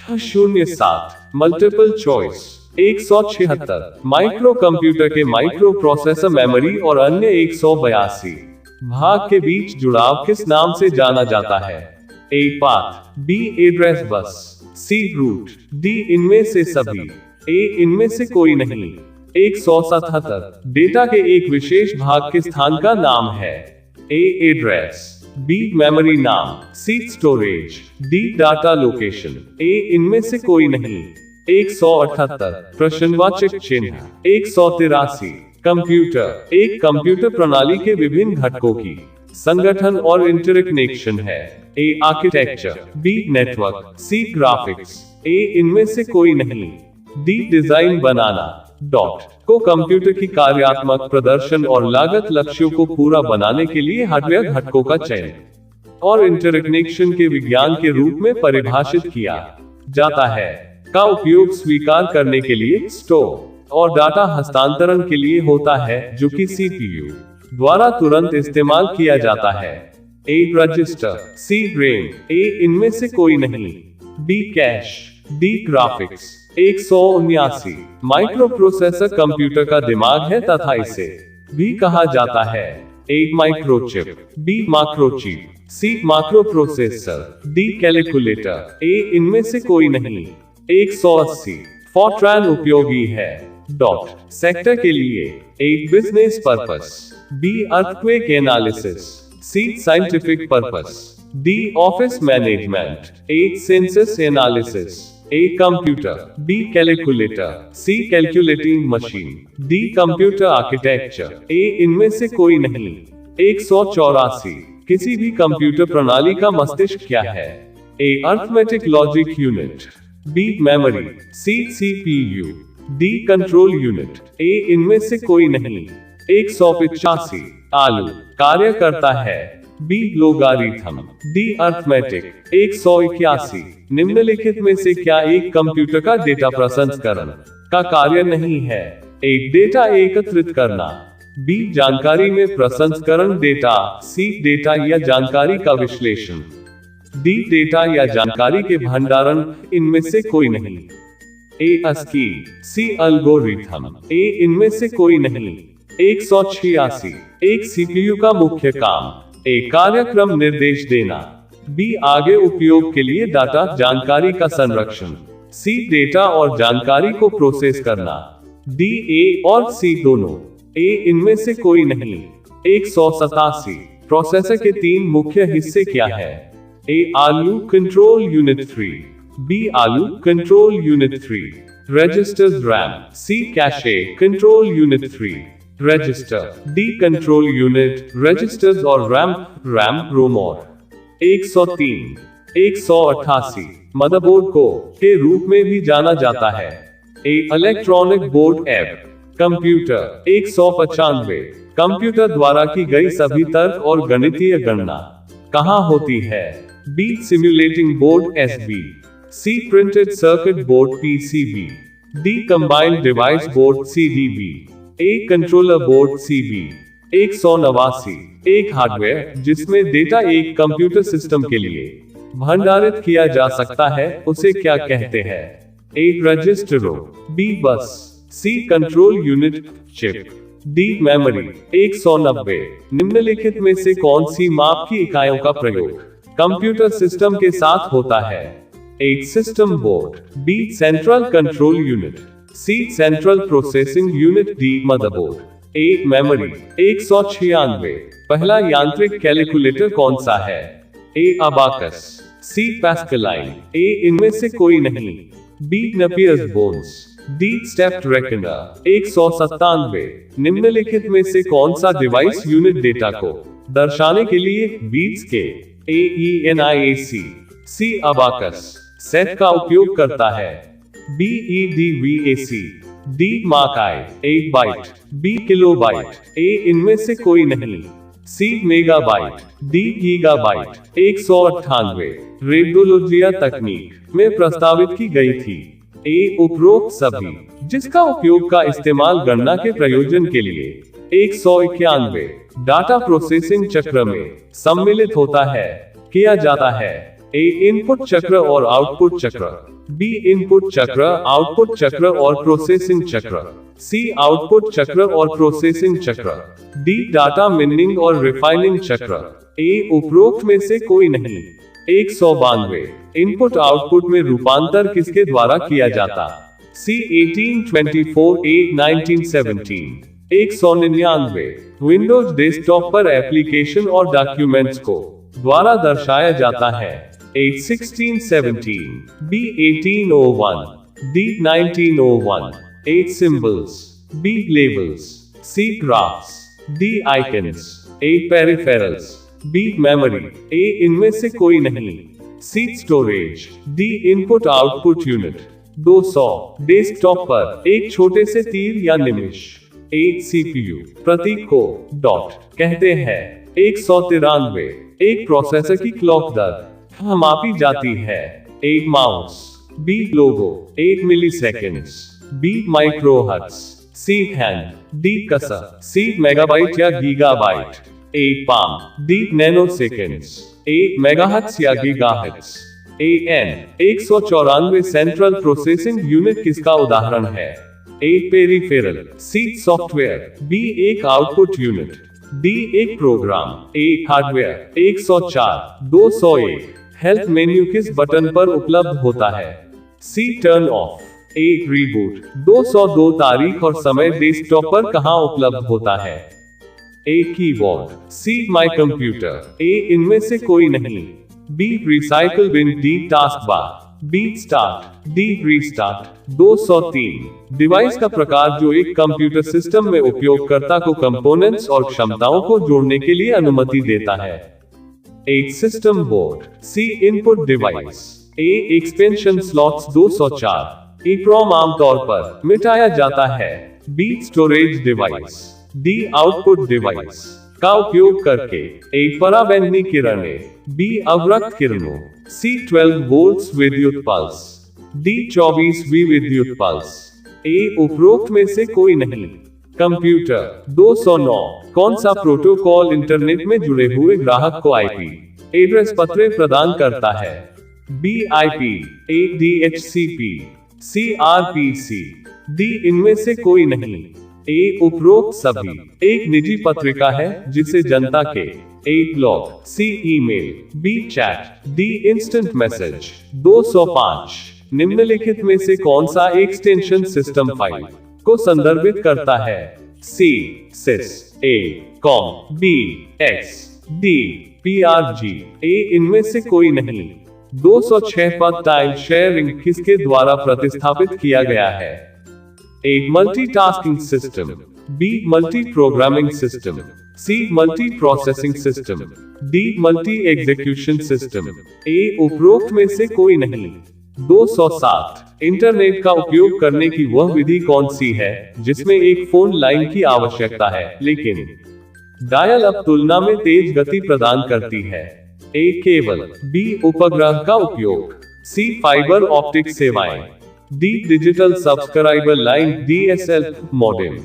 07 multiple choice 176 micro computer के micro processor memory और अन्य 182 भाग के बीच जुड़ाव किस नाम से जाना जाता है? A path, B address bus, C root, D इनमें से सभी, ए इनमें से कोई नहीं। 177 डेटा के एक विशेष भाग के स्थान का नाम है। ए एड्रेस, बी मेमोरी नाम, सी स्टोरेज, डी डाटा लोकेशन, ए इनमें से कोई नहीं। 178 प्रश्नवाचक चिन्ह। 183 कंप्यूटर एक कंप्यूटर प्रणाली के विभिन्न घटकों की संगठन और इंटरकनेक्शन है। ए आर्किटेक्चर, बी नेटवर्क, सी ग्राफिक्स, ए इनमें से कोई नहीं। डी डिजाइन बनाना। डॉट को कंप्यूटर की कार्यात्मक प्रदर्शन और लागत लक्ष्यों को पूरा बनाने के लिए हार्डवेयर घटकों का चयन और इंटरकनेक्शन के विज्ञान के रूप में परिभाषित किया जाता है। का उपयोग स्वीकार करने के लिए स्टोर और डाटा हस्तांतरण के लिए होता है, जो कि सीपीयू द्वारा तुरंत इस्तेमाल किया जाता है। ए रजिस्टर, सी रैम, ए इनमें से कोई नहीं। B cache, D graphics. 179 microprocessor computer का दिमाग है तथा इसे भी कहा जाता है। A microchip, B microchip, C microprocessor, D calculator, A इनमें से कोई नहीं। 180 फॉर्ट्रान उपयोगी है। डॉट सेक्टर के लिए। A business purpose, B earthquake analysis, C scientific purpose, D office management, A census analysis, A computer, B calculator, C calculating machine, D computer architecture, A इनमें से कोई नहीं। 184 किसी भी कंप्यूटर प्रणाली का मस्तिष्क क्या है? A arithmetic logic unit, B memory, C CPU, D control unit, A इनमें से कोई नहीं। 185 आलू कार्य करता है, बी लोगारिथम, डी अर्थमेटिक। 181 निम्नलिखित में से क्या एक कंप्यूटर का डेटा प्रसंस्करण का कार्य नहीं है? ए डेटा एकत्रित करना, बी जानकारी में प्रसंस्करण डेटा, सी डेटा या जानकारी का विश्लेषण, डी डेटा या जानकारी के भंडारण, इनमें से कोई नहीं। ए अस्की, सी एल्गोरिथम, ए इनमें से कोई नहीं। 186 एक सीपीयू का मुख्य काम, ए कार्यक्रम निर्देश देना, बी आगे उपयोग के लिए डाटा जानकारी का संरक्षण, सी डेटा और जानकारी को प्रोसेस करना, डी ए और सी दोनों, ए इनमें से कोई नहीं। 187 प्रोसेसर के 3 मुख्य हिस्से क्या है? A ALU control unit 3, B ALU control unit 3, registers RAM, C cache control unit 3, register, D control unit, registers और रैम रोम और। 103 188 मदरबोर्ड को के रूप में भी जाना जाता है। A electronic board app computer. 195 computer द्वारा की गई सभी तर्क और गणितीय गणना कहाँ होती है? B simulating board SB, C printed circuit board PCB, D combined device board CDB, A controller board CB. 189 एक हार्डवेयर जिसमें डेटा एक कंप्यूटर सिस्टम के लिए भंडारित किया जा सकता है, उसे क्या कहते हैं? ए रजिस्टरों, B bus, C control unit chip, D memory. 190 निम्नलिखित में से कौन सी माप की इकाइयों का प्रयोग कंप्यूटर सिस्टम के साथ होता है? A system board, B central control unit, C central processing unit, D motherboard. A memory. 196 पहला यांत्रिक कैलकुलेटर कौन सा है? ए अबाकस, सी पैस्कलाइन, ए इनमें से कोई नहीं। B Napier's bones, D stepped reckoner. 197 निम्नलिखित में से कौन सा डिवाइस यूनिट डेटा को दर्शाने के लिए बीट्स के AENIAC, सी अबाकस सेट का उपयोग करता है? BEDVAC, D Mark I. 1 byte, B kilobyte, A इनमें से कोई नहीं। C megabyte, D gigabyte. 198 रेडियोलॉजिया तकनीक में प्रस्तावित की गई थी। ए उपरोक्त सभी जिसका उपयोग का इस्तेमाल गणना के प्रयोजन के लिए 191 डाटा प्रोसेसिंग चक्र में सम्मिलित होता है किया जाता है। ए इनपुट चक्र और आउटपुट चक्र, बी इनपुट चक्र, आउटपुट चक्र और प्रोसेसिंग चक्र, सी आउटपुट चक्र और प्रोसेसिंग चक्र, डी डाटा मिनिंग और रिफाइनिंग चक्र। ए उपरोक्त में से कोई नहीं। 192 इनपुट आउटपुट में रूपांतर किसके द्वारा किया जाता? C 1824, A 1917। 199 विंडोज डेस्कटॉप पर एप्लीकेशन और डॉक्यूमेंट्स को द्वारा दर्शाया जाता है। 1617, B 1801, D 1901। 8 symbols, B labels, C graphs, D icons, A peripherals, B memory. A इनमें से कोई नहीं। C storage, D input output unit. 200 desktop पर एक छोटे से तीर या निमिष। 1 सीपीयू, प्रतीक को डॉट कहते हैं। 193 एक प्रोसेसर की क्लॉक दर मापी जाती है। 1 mouse, B logo, 8 milliseconds, B microhertz, C hand, D cursor, C megabyte या gigabyte. 1 palm, D nanoseconds, 1 megahertz या gigahertz. AN 194 central processing unit किसका उदाहरण है? A peripheral, C software, B एक आउटपुट यूनिट, डी एक program. A hardware. 104 201 help menu किस button पर उपलब्ध होता है? C turn off, A reboot. 202 तारीख और समय डेस्कटॉप पर कहां उपलब्ध होता है? A keyboard, C my computer. ए इनमें से कोई नहीं। B recycle bin, D task bar, B start, D restart. 203 device का प्रकार जो एक कंप्यूटर सिस्टम में उपयोगकर्ता को कंपोनेंट्स और क्षमताओं को जोड़ने के लिए अनुमति देता है। एक system board, C input device, A expansion slots. 204 EEPROM आमतौर पर मिटाया जाता है। B storage device, D output device का उपयोग करके। एक पराबैंगनी किरणें, बी अवरक्त किरणों, सी 12 वोल्ट्स विद्युत पल्स, डी 24V विद्युत पल्स। ए उपरोक्त में से कोई नहीं। कंप्यूटर। 209 कौन सा प्रोटोकॉल इंटरनेट में जुड़े हुए ग्राहक को आईपी एड्रेस पते प्रदान करता है? बी आईपी, ए DHCP, सी RPC, डी इनमें से कोई नहीं। ए उपरोक्त सभी। एक निजी पत्रिका है जिसे जनता के। A blog, C email, B chat, D instant message. 205 निम्नलिखित में से कौन सा एक्सटेंशन सिस्टम फाइल को संदर्भित करता है? C sys, A com, B exe, D PRG। A इनमें से कोई नहीं। 206 पद टाइम शेयरिंग किसके द्वारा प्रतिस्थापित किया गया है? एक multitasking system, B multi programming system, C multi processing system, D multi execution system. A उपरोक्त में से कोई नहीं। 207 इंटरनेट का उपयोग करने की वह विधि कौन सी है जिसमें एक फोन लाइन की आवश्यकता है लेकिन डायल अप तुलना में तेज गति प्रदान करती है? ए केबल, बी उपग्रह का उपयोग, सी फाइबर ऑप्टिक सेवाएं, D digital subscriber line DSL modem.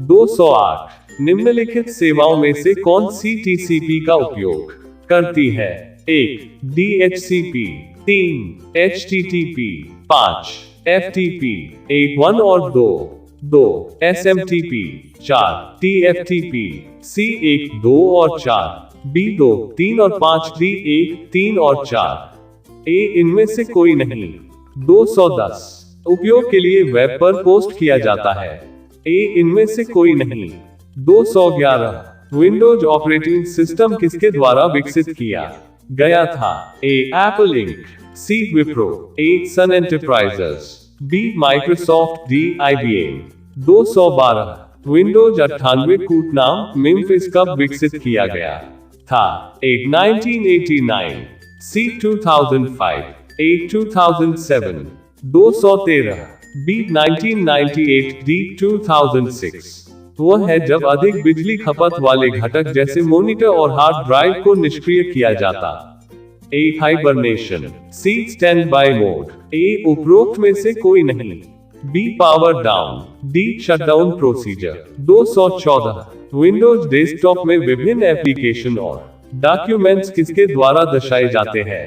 208 निम्नलिखित सेवाओं में से कौन सी TCP का उपयोग करती है? 1 DHCP, 3 HTTP, 5 FTP, 1 और 2 SMTP, 4 TFTP, C 1, 2 और 4, B 2, 3 और 5, D 1, 3 और 4। ए इनमें से कोई नहीं। 210 उपयोग के लिए वेब पर पोस्ट किया जाता है। ए इनमें से कोई नहीं। 211 विंडोज ऑपरेटिंग सिस्टम किसके द्वारा विकसित किया गया था? A Apple Inc, C Wipro, A Sun Enterprises, B Microsoft, D IBM। 212 Windows 98 कूटनाम मेम्फिस कब विकसित किया गया था? ए 1989, सी 2005, ए 2007। 213 बी 1998, डी 2006 वह है जब अधिक बिजली खपत वाले घटक जैसे मॉनिटर और हार्ड ड्राइव को निष्क्रिय किया जाता। A hibernation, C standby mode. A उपरोक्त में से कोई नहीं। B power down, D shutdown procedure. 214 Windows desktop में विभिन्न एप्लीकेशन और डॉक्यूमेंट्स किसके द्वारा दर्शाए जाते हैं?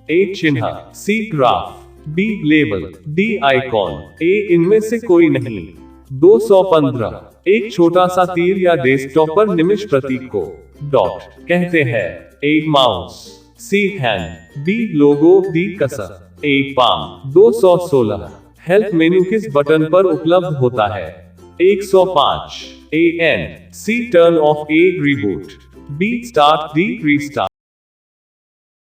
ए चिन्ह, C graph, B label, D icon, A इनमें से कोई नहीं। 215 एक छोटा सा तीर या डेस्कटॉप पर निमिष प्रतीक को डॉट कहते हैं। एक mouse, C hand, B logo, D cursor, एक पाम। 216 हेल्प मेन्यू किस बटन पर उपलब्ध होता है? 105 A end, C turn off, A reboot, B start, D restart.